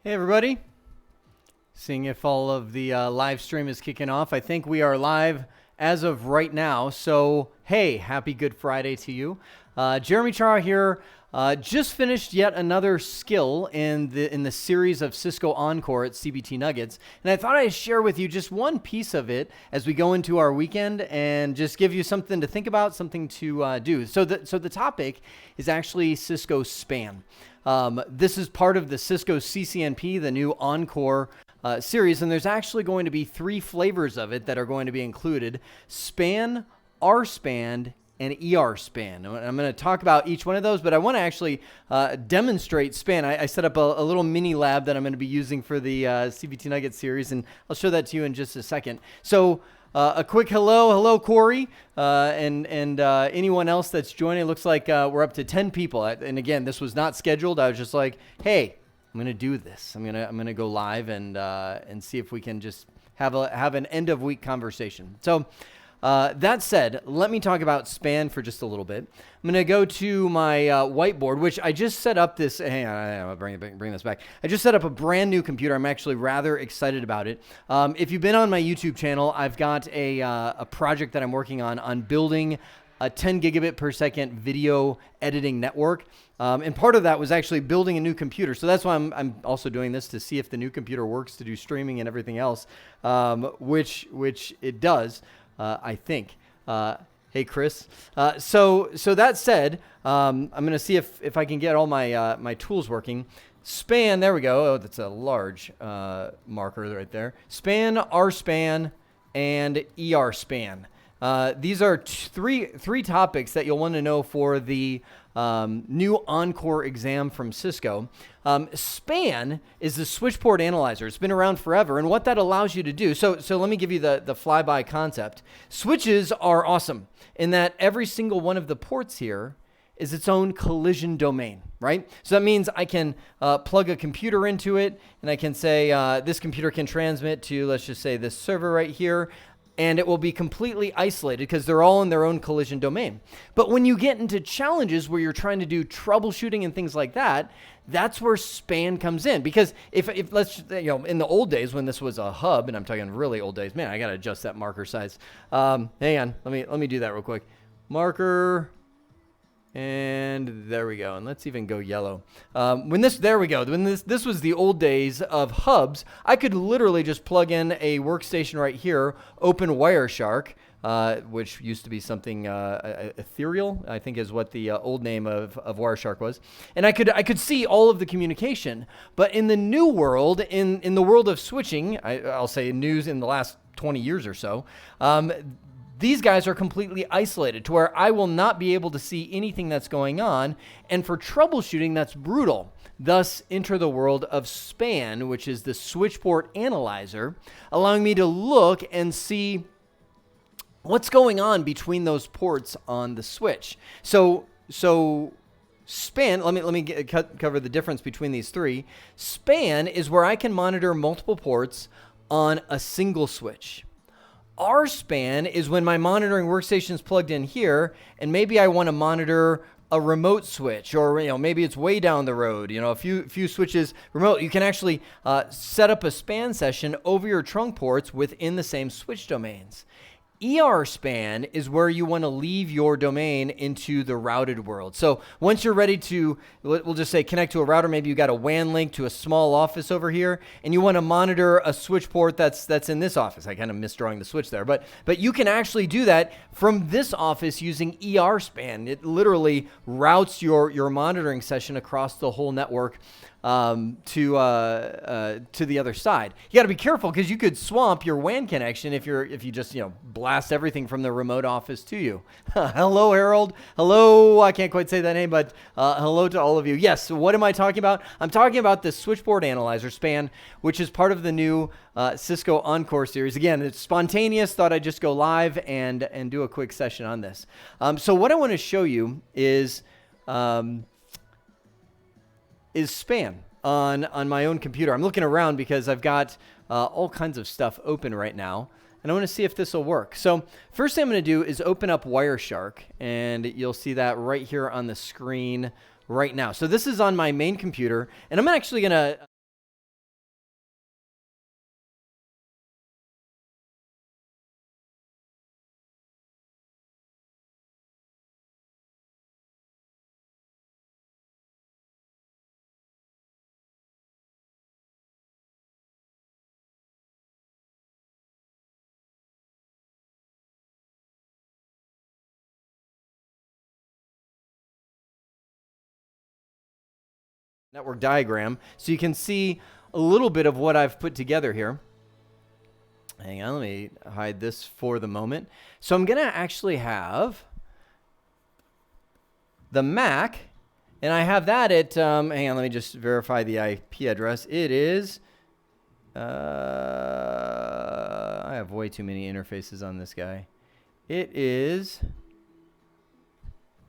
Hey everybody, seeing if all of the live stream is kicking off. I think we are live as of right now, so hey, happy Good Friday to you. Jeremy Cioara here, just finished yet another skill in the series of Cisco ENCOR at CBT Nuggets, and I thought I'd share with you just one piece of it as we go into our weekend and just give you something to think about, something to do. So the topic is actually Cisco SPAN. This is part of the Cisco CCNP, the new ENCOR series, and there's actually going to be 3 flavors of it that are going to be included: SPAN, RSPAN, and ERSPAN. I'm going to talk about each one of those, but I want to actually demonstrate SPAN. I set up a little mini lab that I'm going to be using for the CBT Nuggets series, and I'll show that to you in just a second. So a quick hello Corey, and anyone else that's joining. It looks like we're up to 10 people, and again, this was not scheduled. I was just like, hey, I'm gonna do this. I'm gonna go live and see if we can just have an end of week conversation. So that said, let me talk about SPAN for just a little bit. I'm going to go to my whiteboard, which I just set up this. Hang on, I'll bring this back. I just set up a brand new computer. I'm actually rather excited about it. If you've been on my YouTube channel, I've got a project that I'm working on building a 10 gigabit per second video editing network. And part of that was actually building a new computer. So that's why I'm also doing this, to see if the new computer works to do streaming and everything else, which it does. I think. Hey, Chris. So that said, I'm going to see if I can get all my tools working. SPAN, there we go. Oh, that's a large marker right there. SPAN, RSPAN, and ERSPAN. These are three topics that you'll want to know for the new ENCOR exam from Cisco. SPAN is the switch port analyzer. It's been around forever, and what that allows you to do, so let me give you the flyby concept. Switches are awesome in that every single one of the ports here is its own collision domain, right? So that means I can plug a computer into it, and I can say this computer can transmit to, let's just say, this server right here, and it will be completely isolated because they're all in their own collision domain. But when you get into challenges where you're trying to do troubleshooting and things like that, that's where SPAN comes in. Because if let's, in the old days when this was a hub, and I'm talking really old days, man, I got to adjust that marker size. Hang on, let me do that real quick. Marker. And there we go. And let's even go yellow. There we go. When this was the old days of hubs, I could literally just plug in a workstation right here, open Wireshark, which used to be something ethereal, I think is what the old name of Wireshark was. And I could see all of the communication. But in the new world, in the world of switching, I'll say news in the last 20 years or so, these guys are completely isolated to where I will not be able to see anything that's going on. And for troubleshooting, that's brutal. Thus, enter the world of SPAN, which is the switch port analyzer, allowing me to look and see what's going on between those ports on the switch. So SPAN, let me cover the difference between these three. SPAN is where I can monitor multiple ports on a single switch. RSPAN is when my monitoring workstation is plugged in here, and maybe I want to monitor a remote switch, or maybe it's way down the road. A few switches remote. You can actually set up a SPAN session over your trunk ports within the same switch domains. ERSPAN is where you want to leave your domain into the routed world. So once you're ready to, we'll just say, connect to a router, maybe you got a WAN link to a small office over here, and you want to monitor a switch port that's in this office. I kind of misdrawing the switch there, but you can actually do that from this office using ERSPAN. It literally routes your monitoring session across the whole network to the other side. You got to be careful because you could swamp your WAN connection if you just blast everything from the remote office to you. Hello, Harold. Hello. I can't quite say that name, but hello to all of you. Yes. So what am I talking about? I'm talking about the switchboard analyzer SPAN, which is part of the new Cisco ENCOR series. Again, it's spontaneous. Thought I'd just go live and do a quick session on this. So what I want to show you is SPAN on my own computer. I'm looking around because I've got all kinds of stuff open right now, and I want to see if this will work. So first thing I'm going to do is open up Wireshark, and you'll see that right here on the screen right now. So this is on my main computer, and I'm actually going to network diagram so you can see a little bit of what I've put together here. Hang on, let me hide this for the moment. So I'm going to actually have the MAC, and I have that at, hang on, let me just verify the IP address. It is, I have way too many interfaces on this guy. It is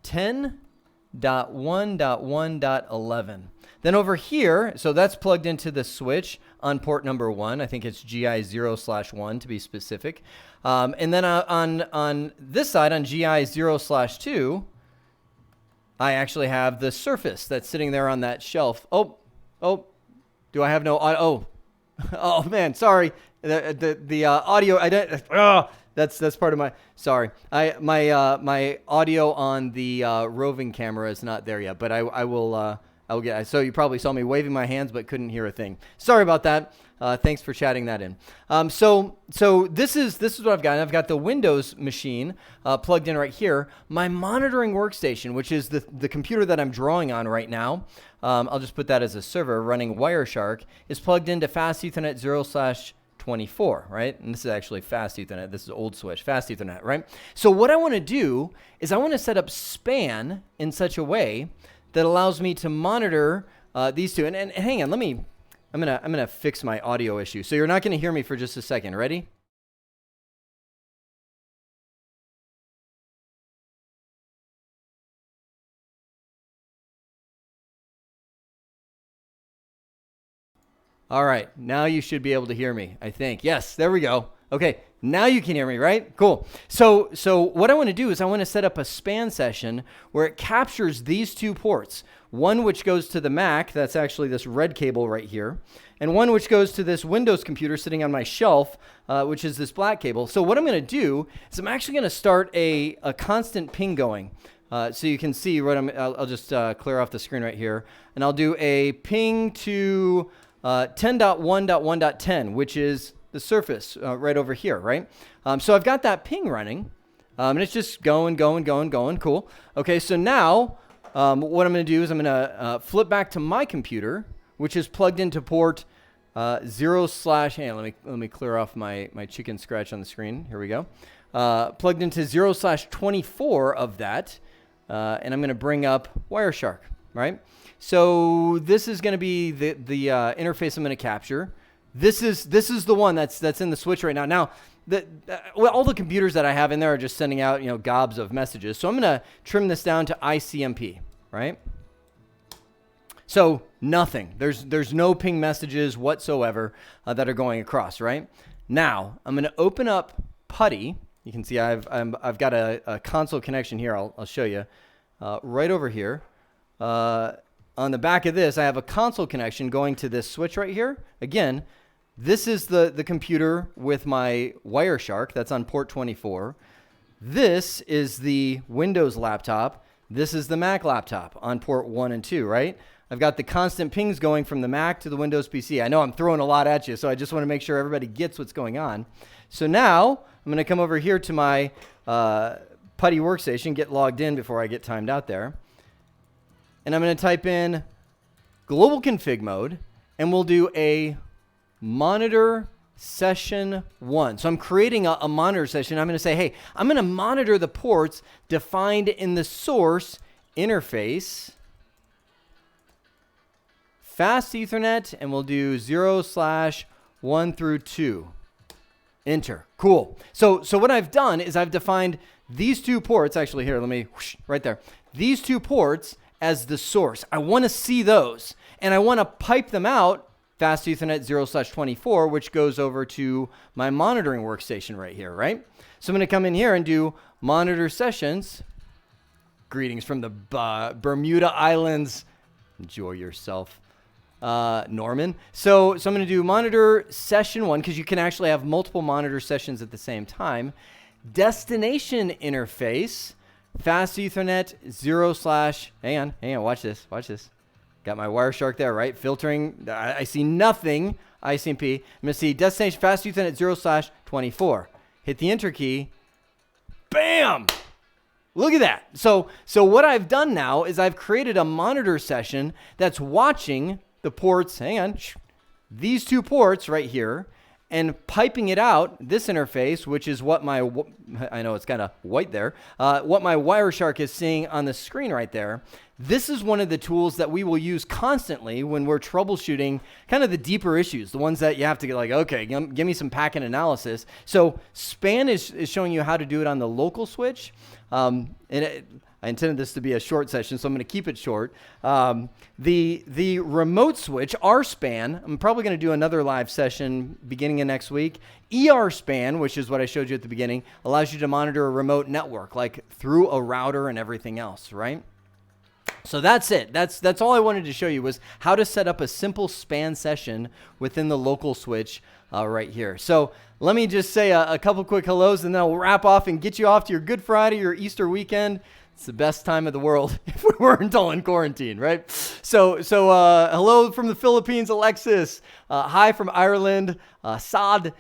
10.1.1.11. Then over here, so that's plugged into the switch on port number 1. I think it's GI0/1 to be specific. And then on this side, on GI0/2, I actually have the Surface that's sitting there on that shelf. Oh, do I have no audio? Oh man, sorry. The audio, I don't, that's part of my, sorry. My audio on the roving camera is not there yet, but I will get, so you probably saw me waving my hands but couldn't hear a thing. Sorry about that. Thanks for chatting that in. So this is what I've got. I've got the Windows machine plugged in right here. My monitoring workstation, which is the computer that I'm drawing on right now, I'll just put that as a server running Wireshark, is plugged into Fast Ethernet 0/24, right? And this is actually Fast Ethernet. This is old switch, Fast Ethernet, right? So what I want to do is I want to set up SPAN in such a way that allows me to monitor these two. And hang on, I'm gonna fix my audio issue. So you're not gonna hear me for just a second. Ready? All right, now you should be able to hear me, I think. Yes, there we go. Okay, now you can hear me, right? Cool. So what I want to do is I want to set up a SPAN session where it captures these two ports. One which goes to the Mac, that's actually this red cable right here, and one which goes to this Windows computer sitting on my shelf, which is this black cable. So what I'm going to do is I'm actually going to start a constant ping going. So you can see what I'll just clear off the screen right here, and I'll do a ping to 10.1.1.10, which is the Surface right over here, right? So I've got that ping running, and it's just going, cool. Okay, so now what I'm going to do is I'm going to flip back to my computer, which is plugged into port 0/. Hang on, let me clear off my chicken scratch on the screen. Here we go. Plugged into 0/24 of that, and I'm going to bring up Wireshark, right? So this is going to be the interface I'm going to capture. This is the one that's in the switch right now. Now, all the computers that I have in there are just sending out gobs of messages. So I'm going to trim this down to ICMP, right? So nothing. There's no ping messages whatsoever that are going across, right? Now I'm going to open up PuTTY. You can see I've got a console connection here. I'll show you right over here. On the back of this, I have a console connection going to this switch right here. Again, this is the computer with my Wireshark. That's on port 24. This is the Windows laptop. This is the Mac laptop on port 1 and 2, right? I've got the constant pings going from the Mac to the Windows PC. I know I'm throwing a lot at you, so I just want to make sure everybody gets what's going on. So now I'm going to come over here to my PuTTY workstation, get logged in before I get timed out there. And I'm going to type in global config mode, and we'll do a monitor session 1. So I'm creating a monitor session. I'm going to say, hey, I'm going to monitor the ports defined in the source interface, Fast Ethernet, and we'll do 0/1 through 2. Enter. Cool. So what I've done is I've defined these two ports. Actually, here, let me, right there. These two ports as the source. I want to see those, and I want to pipe them out Fast Ethernet 0/24, which goes over to my monitoring workstation right here, right? So I'm going to come in here and do monitor sessions. Greetings from the Bermuda Islands. Enjoy yourself, Norman. So I'm going to do monitor session 1, because you can actually have multiple monitor sessions at the same time. Destination interface, Fast Ethernet 0/. Hang on, watch this. Got my Wireshark there, right? Filtering, I see nothing, ICMP. I'm going to see destination Fast Ethernet 0/24. Hit the enter key. Bam! Look at that. So what I've done now is I've created a monitor session that's watching the ports, hang on, these two ports right here, and piping it out, this interface, which is what my, I know it's kind of white there, what my Wireshark is seeing on the screen right there. This is one of the tools that we will use constantly when we're troubleshooting kind of the deeper issues, the ones that you have to get like, okay, give me some packet analysis. So SPAN is showing you how to do it on the local switch. I intended this to be a short session, so I'm going to keep it short. The remote switch, RSPAN, I'm probably going to do another live session beginning of next week. ERSPAN, which is what I showed you at the beginning, allows you to monitor a remote network, like through a router and everything else, right? So that's it. That's all I wanted to show you was how to set up a simple SPAN session within the local switch right here. So let me just say a couple quick hellos, and then I'll wrap off and get you off to your Good Friday or Easter weekend. It's the best time of the world if we weren't all in quarantine, right? So hello from the Philippines, Alexis. Hi from Ireland, Saad.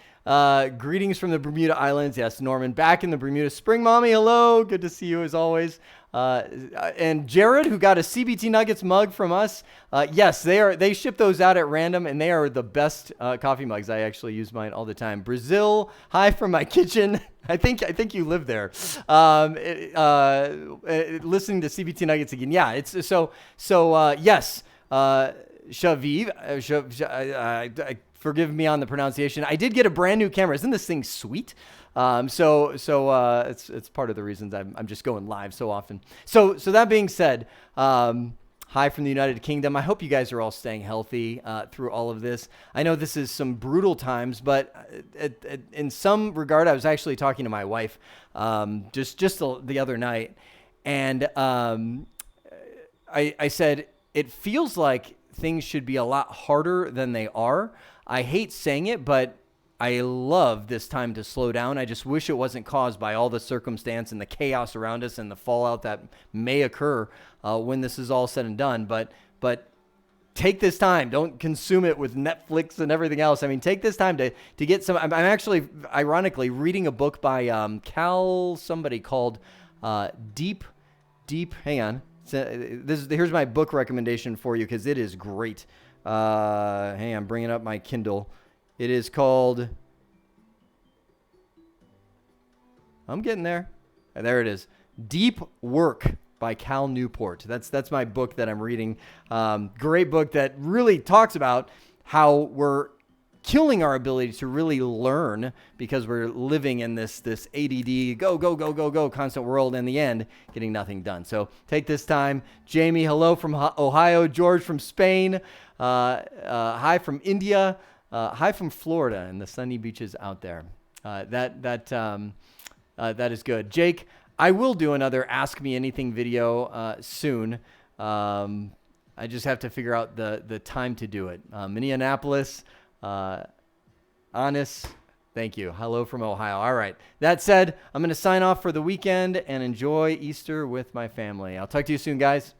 Greetings from the Bermuda Islands. Yes, Norman, back in the Bermuda. Spring Mommy, hello. Good to see you as always. And Jared, who got a CBT Nuggets mug from us. Yes, they ship those out at random, and they are the best coffee mugs. I actually use mine all the time. Brazil, hi from my kitchen. I think you live there. Listening to CBT Nuggets again. Yeah, it's yes. Shaviv, forgive me on the pronunciation. I did get a brand new camera. Isn't this thing sweet? It's part of the reasons I'm just going live so often. So that being said, hi from the United Kingdom. I hope you guys are all staying healthy through all of this. I know this is some brutal times, but in some regard, I was actually talking to my wife just the other night, and I said, it feels like things should be a lot harder than they are. I hate saying it, but I love this time to slow down. I just wish it wasn't caused by all the circumstance and the chaos around us and the fallout that may occur when this is all said and done. But take this time. Don't consume it with Netflix and everything else. I mean, take this time to get some. I'm actually, ironically, reading a book by somebody called Deep. Hang on. Here's my book recommendation for you because it is great. Hang on, I'm bringing up my Kindle. It is called, I'm getting there. There it is. Deep Work by Cal Newport. That's my book that I'm reading. Great book that really talks about how we're killing our ability to really learn because we're living in this ADD, go, constant world, in the end, getting nothing done. So take this time. Jamie, hello from Ohio. George from Spain. Hi from India. Hi from Florida and the sunny beaches out there. That is good. Jake, I will do another Ask Me Anything video soon. I just have to figure out the time to do it. Minneapolis, Honest, thank you. Hello from Ohio. All right. That said, I'm going to sign off for the weekend and enjoy Easter with my family. I'll talk to you soon, guys.